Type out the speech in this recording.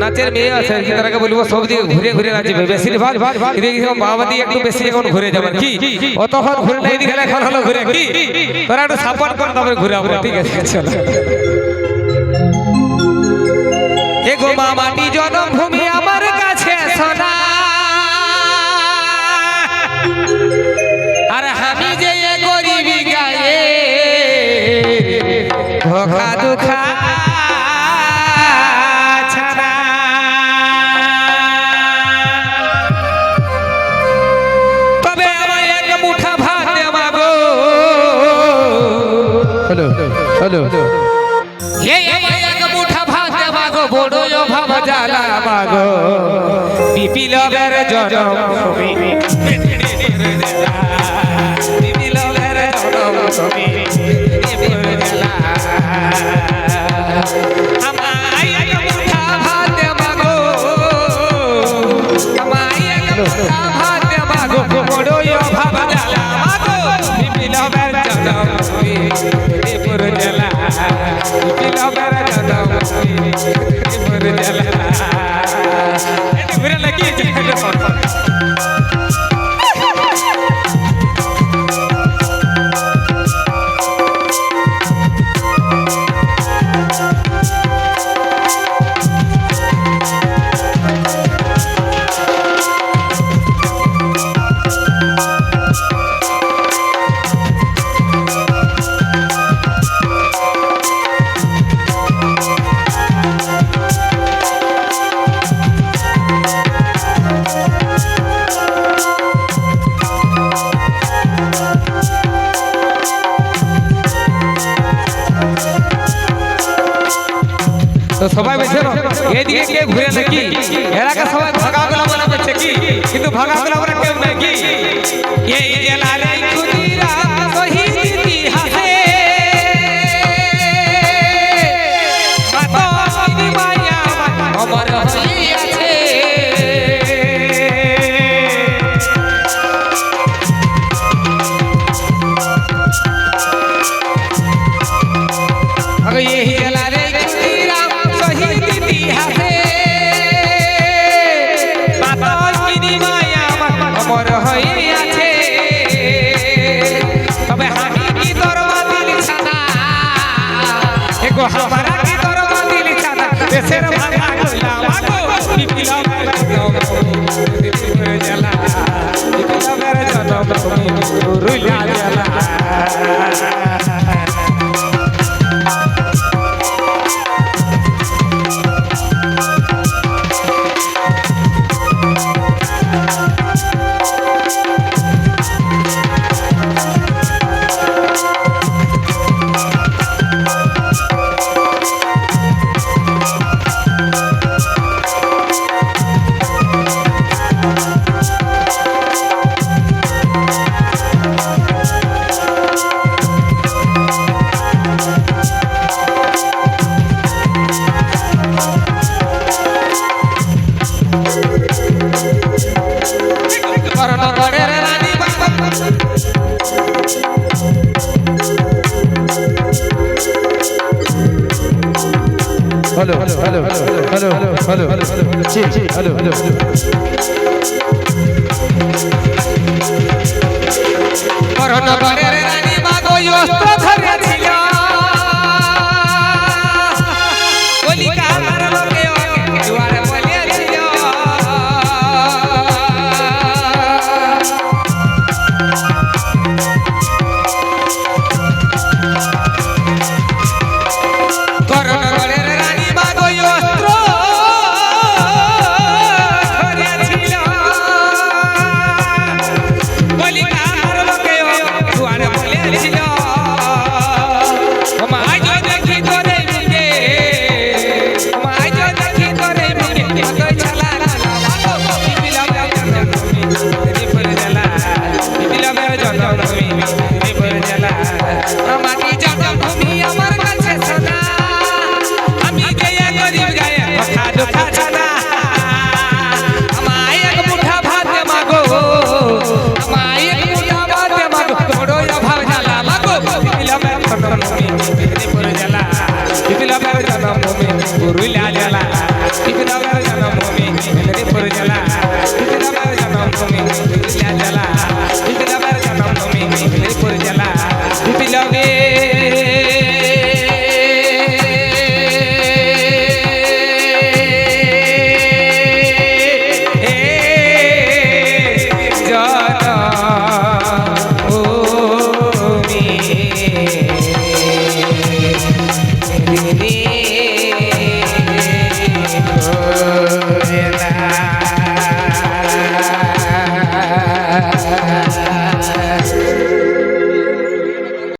নাচের মেয়ে আছে কি তারাকে বলবো সব দিকে ঘুরে ঘুরে নাচবে বেশিরভাগ এদিকে বাবা দিয়ে একটু বেশি এখন ঘুরে যাবেন কি অতক্ষণ ঘুরে না এদিকে এখন হলো ঘুরে কি তোরা একটু সাপোর্ট কর তারপরে ঘুরে আসবো ঠিক আছে চলো হে গো মা মাটি জন্মভূমি আমার কাছে সোনা আর আমি যে গরিবি গায়ে ধোখা দুখা ছাড়া তবে আমায় এক মুঠা ভাত দেওয়া গো হ্যালো হ্যালো হে আমায় এক মুঠা ভাত দেওয়া গো বড় অভাব জ্বালা মাগো বিপ্লবের জন্মভূমি বিপ্লবের জন্মভূমি আমায় এক মুঠা ভাত দেওয়া গো আমায় এক মুঠা ভাত দেওয়া গো বড় অভাব জ্বালা মাগো বিপ্লবের জন্মভূমি বিপুর জ্বালা বিপ্লবের জন্মভূমি বিপুর জ্বালা এটা ঘুরে লাগিয়েছে তো সবাই বলছে এদিকে কে ঘুরে নাকি এলাকা সবাই ভাগা গলা বলা বলছে কি কিন্তু ভাগা গলা বলা কেউ নাই কি এই জেলার খুদিরা শহীদ ইতিহাসে মাতঙ্গিনী মায়া অমর হইয়াছে এই জেলার তবে আমি কি তোর দিল ছানা এগো হামারা কি তোর দিল ছানা দেশের ভাঙা গোলাম আগো বিপ্লবের জ্বালা বিপ্লবের জন্মভূমি রুইলা জ্বালা hello hello hello hello hello hello जी जी हेलो हेलो করোনা করে রানী মাগো